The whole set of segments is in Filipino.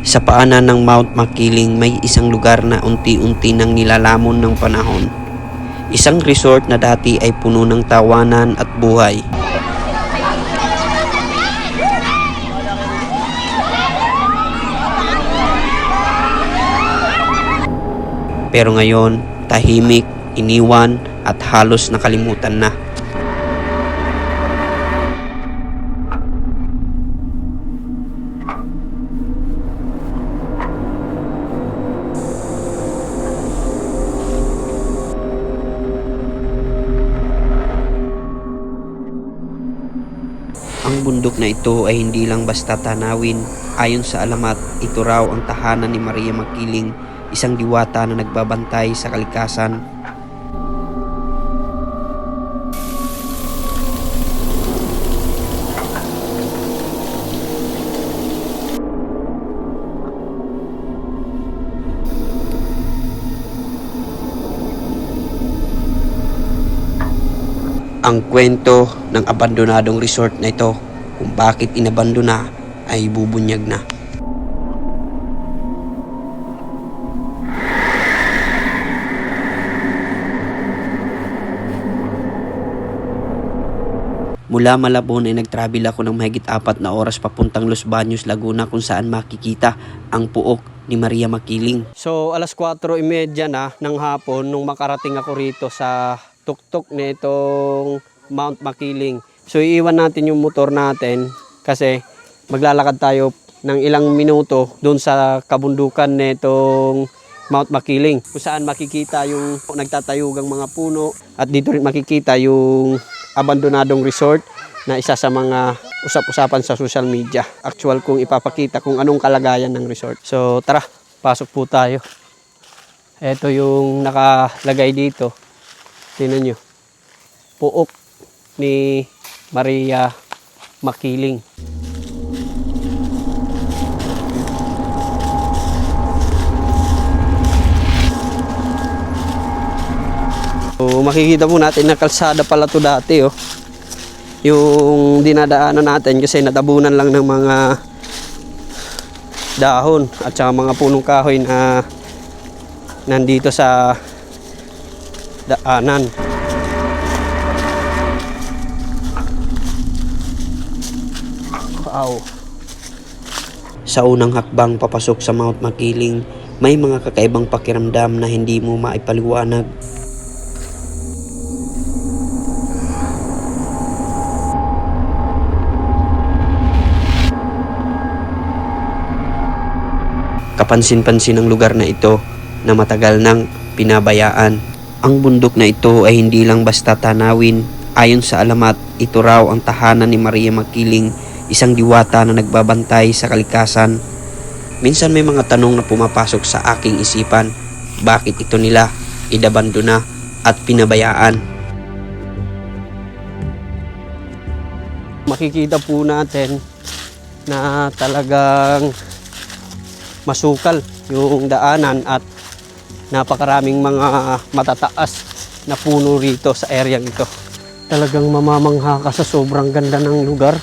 Sa paanan ng Mount Makiling may isang lugar na unti-unti nang nilalamon ng panahon. Isang resort na dati ay puno ng tawanan at buhay. Pero ngayon, tahimik, iniwan at halos nakalimutan na. Ang bundok na ito ay hindi lang basta tanawin. Ayon sa alamat, ito raw ang tahanan ni Maria Makiling, isang diwata na nagbabantay sa kalikasan. Ang kwento ng abandonadong resort na ito, kung bakit inabandona, ay bubunyag na. Mula Malabon ay nag-travel ako ng mahigit 4 na oras papuntang Los Baños, Laguna, kung saan makikita ang puok ni Maria Makiling. So alas 4:30 na ng hapon nung makarating ako rito sa tuktok na itong Mount Makiling. So iiwan natin yung motor natin kasi maglalakad tayo ng ilang minuto doon sa kabundukan na itong Mount Makiling, kung saan makikita yung nagtatayugang mga puno at dito rin makikita yung abandonadong resort na isa sa mga usap-usapan sa social media. Actual kung ipapakita kung anong kalagayan ng resort. So tara, pasok po tayo. Ito yung nakalagay dito. Tingnan nyo. Puok ni Maria Makiling. So makikita po natin na kalsada pala to dati, oh. Yung dinadaanan natin kasi natabunan lang ng mga dahon at saka mga punong kahoy na nandito sa daanan. Wow. Sa unang hakbang papasok sa Mount Makiling, may mga kakaibang pakiramdam na hindi mo maipaliwanag. Kapansin-pansin ang lugar na ito na matagal nang pinabayaan. Ang bundok na ito ay hindi lang basta tanawin. Ayon sa alamat, ito raw ang tahanan ni Maria Makiling, isang diwata na nagbabantay sa kalikasan. Minsan may mga tanong na pumapasok sa aking isipan. Bakit ito nila inabandona at pinabayaan? Makikita po natin na talagang masukal yung daanan at napakaraming mga matataas na puno rito sa area ito. Talagang mamamangha ka sa sobrang ganda ng lugar.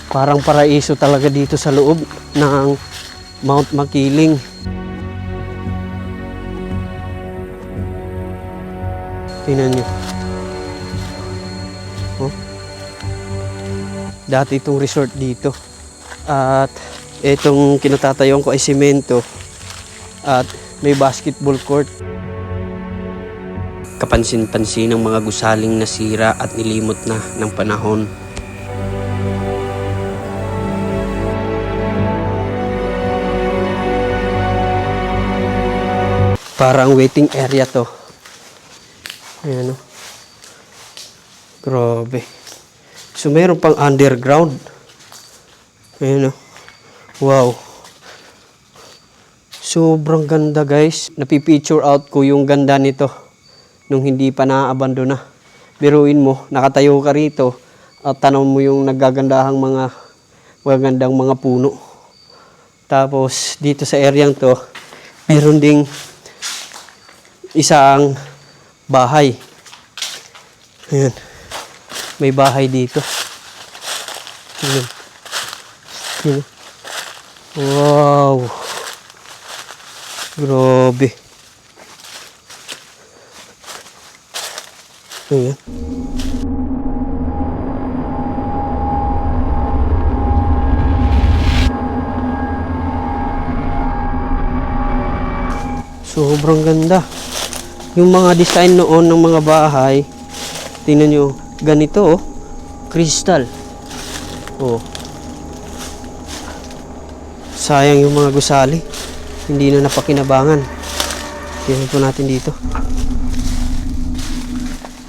Parang paraiso talaga dito sa loob ng Mount Makiling. Tingnan nyo. Oh. Dati itong resort dito. At itong kinatatayon ko ay simento at may basketball court. Kapansin-pansin ng mga gusaling nasira at nilimot na ng panahon. Parang waiting area to. Ayan o. Grabe. So meron pang underground. Ayan o. Wow. Sobrang ganda, guys. Napipicture out ko yung ganda nito nung hindi pa naabandona. Biruin mo, nakatayo ka rito at tanaw mo yung naggagandahang mga magagandang mga puno. Tapos dito sa areang to, meron ding isang bahay. Ayan. May bahay dito. Ayan. Ayan. Wow. Grabe. Ayan. Sobrang ganda. Yung mga design noon ng mga bahay, tingnan nyo, ganito oh, crystal. Oh. Sayang yung mga gusali. Hindi na napakinabangan. Tingnan po natin dito.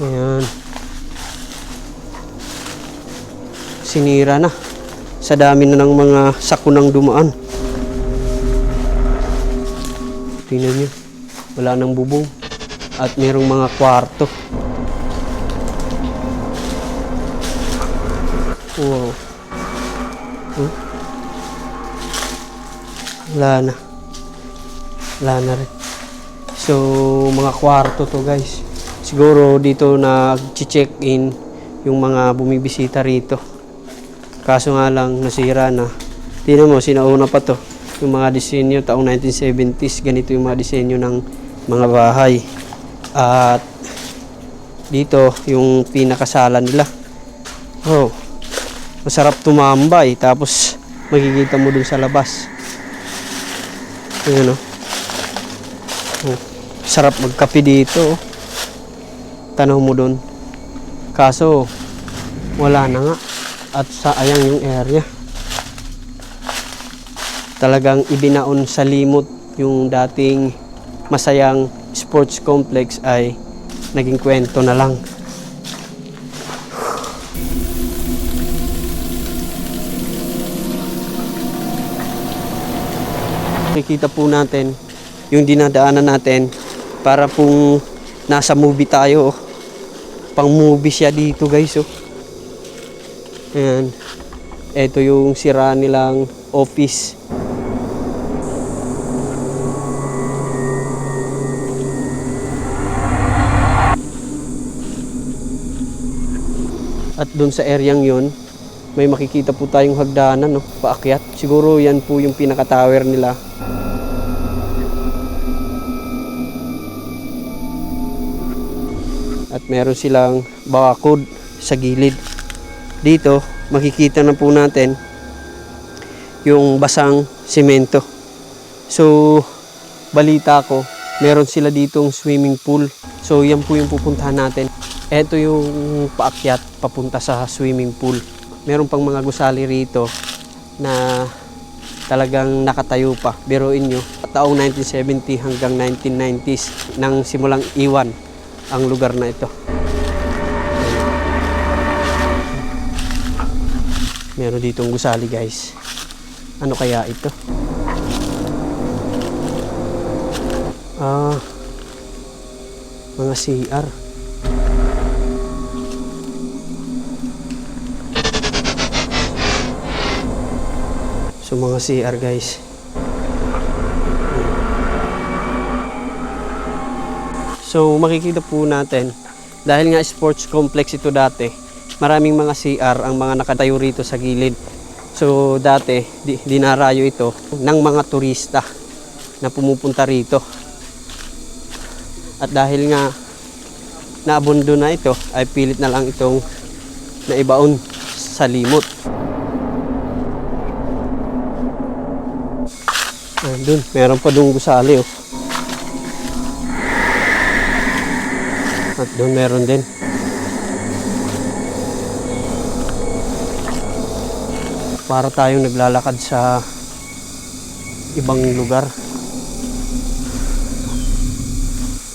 Ayan. Sinira na. Sa dami na ng mga sakunang dumaan. Tingnan nyo. Wala nang bubong. At merong mga kwarto. Wow. Wala na. Wala na rin. So, mga kwarto to guys. Siguro dito nag-check-in yung mga bumibisita rito. Kaso nga lang nasira na. Tingnan mo, sinauna pa to. Yung mga disenyo taong 1970s, ganito yung mga disenyo ng mga bahay. At dito yung pinakasala nila. Oh, masarap tumambay. Tapos makikita mo dun sa labas. Ayan o. Oh, sarap magkape dito. Oh. Tanaw mo dun. Kaso wala na nga. At sayang yung area. Talagang ibinaon sa limot yung dating masayang sports complex ay naging kwento na lang. Nakikita po natin yung dinadaanan natin para pong nasa movie tayo. Oh. Pang movie siya dito guys. Oh. Ayan. Ito yung sira nilang office. At doon sa areang yon, may makikita po tayong hagdanan, no, paakyat. Siguro yan po yung pinaka-tower nila. At meron silang bakod sa gilid. Dito, makikita na po natin yung basang semento. So, balita ko, meron sila ditong swimming pool. So, yan po yung pupuntahan natin. Ito yung paakyat papunta sa swimming pool. Meron pang mga gusali rito na talagang nakatayo pa. Biruin nyo, taong 1970 hanggang 1990s nang simulang iwan ang lugar na ito. Meron ditong gusali guys. Ano kaya ito? Mga CR. So mga CR guys. So makikita po natin, dahil nga sports complex ito dati, maraming mga CR ang mga nakatayo rito sa gilid. So dati dinarayo ito ng mga turista na pumupunta rito. At dahil nga naabundo na ito, ay pilit na lang itong naibaon sa limot. Doon, meron pa doon gusali oh. At doon meron din. Para tayong naglalakad sa ibang lugar.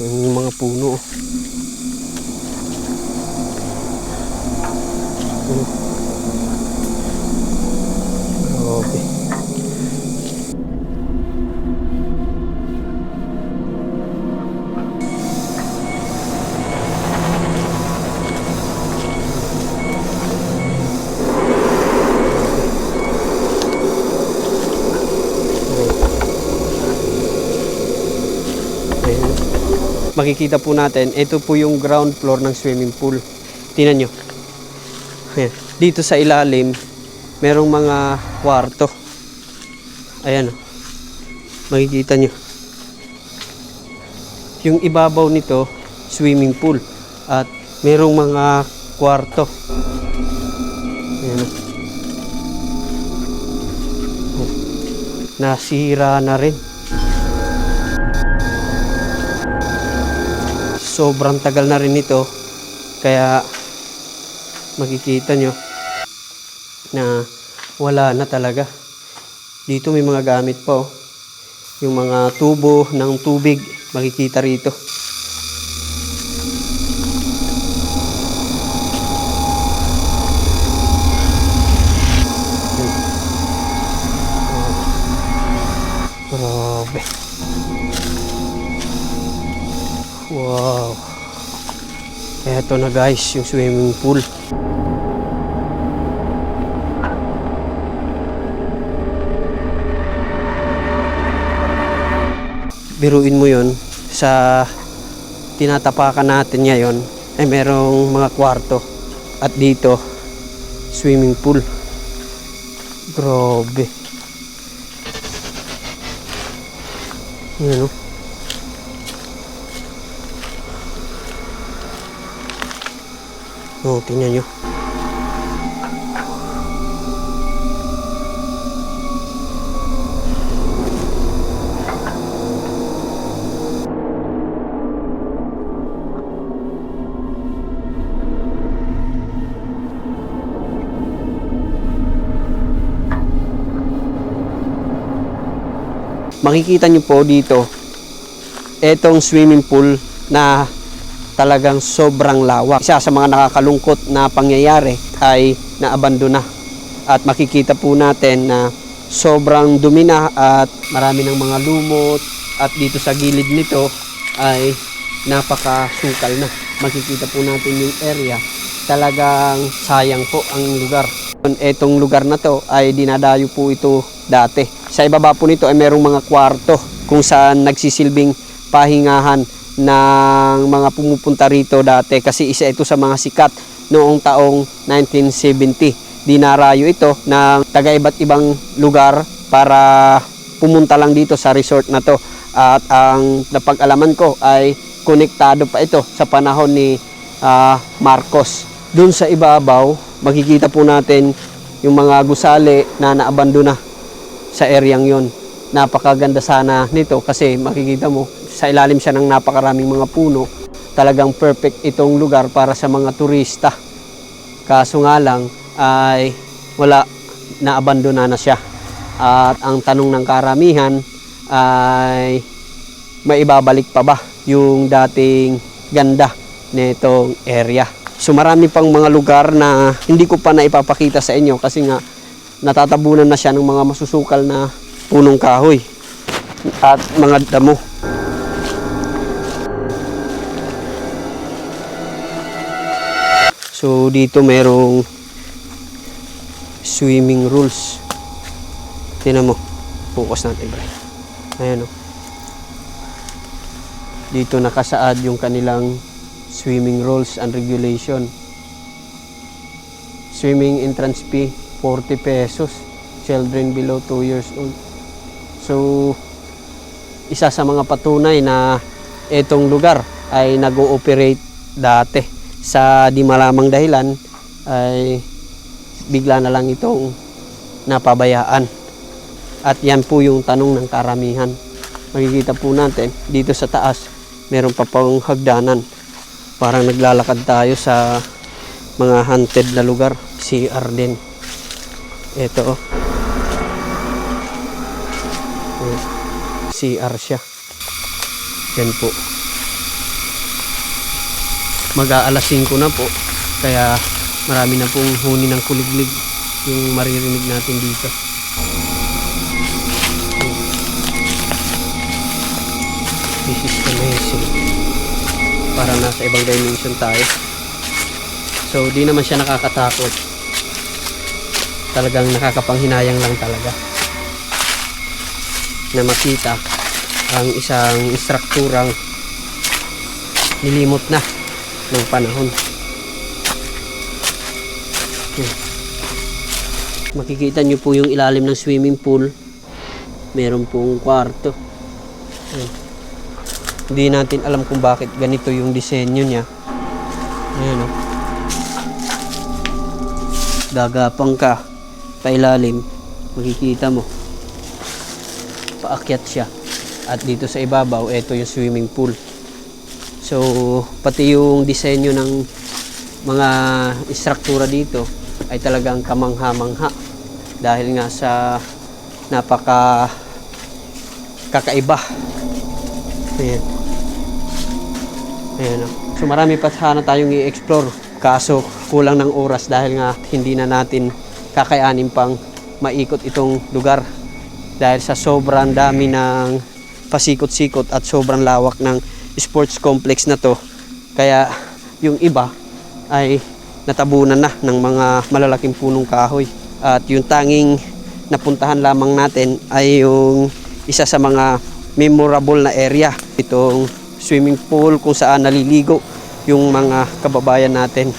Yung mga puno oh. Okay. Makikita po natin, ito po yung ground floor ng swimming pool. Tingnan nyo. Ayan. Dito sa ilalim, merong mga kwarto. Ayan, makikita nyo. Yung ibabaw nito, swimming pool. At merong mga kwarto. Ayan. Nasira na rin. Sobrang tagal na rin ito. Kaya makikita nyo na wala na talaga. Dito may mga gamit pa. Yung mga tubo ng tubig, makikita rito. Grabe. Wow. Eto na guys, yung swimming pool. Biruin mo yon, sa tinatapakan natin ngayon ay merong mga kwarto at dito swimming pool. Grabe. Yan o. Tingnan nyo. Makikita nyo po dito, etong swimming pool na talagang sobrang lawak. Isa sa mga nakakalungkot na pangyayari ay naabandona. At makikita po natin na sobrang dumi na at marami ng mga lumot. At dito sa gilid nito ay napakasukal na. Makikita po natin yung area. Talagang sayang po ang lugar. Etong lugar na to ay dinadayo po ito dati. Sa ibaba po nito ay merong mga kwarto kung saan nagsisilbing pahingahan ng mga pumupunta rito dati, kasi isa ito sa mga sikat noong taong 1970. Dinarayo ito ng taga iba't ibang lugar para pumunta lang dito sa resort na to. At ang napag-alaman ko ay konektado pa ito sa panahon ni Marcos. Doon sa ibabaw, makikita po natin yung mga gusali na naabandona sa eryang yon. Napakaganda sana nito kasi makikita mo sa ilalim siya ng napakaraming mga puno. Talagang perfect itong lugar para sa mga turista. Kaso nga lang ay wala, naabandona na siya. At ang tanong ng karamihan ay maibabalik pa ba yung dating ganda nitong area. So marami pang mga lugar na hindi ko pa naipapakita sa inyo kasi nga natatabunan na siya ng mga masusukal na punong kahoy at mga damo. So dito merong swimming rules. Tingnan mo. Focus natin, bro. Ayan o. Dito nakasaad yung kanilang swimming rules and regulation. Swimming entrance fee 40 pesos. Children below 2 years old. So isa sa mga patunay na itong lugar ay nag-ooperate dati. Sa di malamang dahilan ay bigla na lang itong napabayaan. At yan po yung tanong ng karamihan. Makikita po natin dito sa taas meron pa pang hagdanan. Parang naglalakad tayo sa mga haunted na lugar. CR din. Ito oh. CR siya. Yan po. Mag-aalas 5 na po. Kaya marami na pong huni ng kuliglig yung maririnig natin dito. This is amazing. Parang nasa ibang dimension tayo. So di naman siya nakakatakot. Talagang nakakapanghinayang lang talaga na makita ang isang strukturang nilimot na ng panahon. Makikita nyo po yung ilalim ng swimming pool. meron pong kwarto. Ayan. Hindi natin alam kung bakit ganito yung disenyo niya. Ayan, oh. Gagapang ka sa ilalim, makikita mo paakyat siya, at dito sa ibabaw ito yung swimming pool. So pati yung disenyo ng mga istruktura dito ay talagang kamangha-mangha dahil nga sa napaka kakaiba. Ayan. Ayan, oh. So marami pa sana tayong i-explore, kaso kulang ng oras dahil nga hindi na natin kakayanin pang maikot itong lugar dahil sa sobrang dami ng pasikot-sikot at sobrang lawak ng sports complex na to. Kaya yung iba ay natabunan na ng mga malalaking punong kahoy, at yung tanging napuntahan lamang natin ay yung isa sa mga memorable na area, itong swimming pool kung saan naliligo yung mga kababayan natin.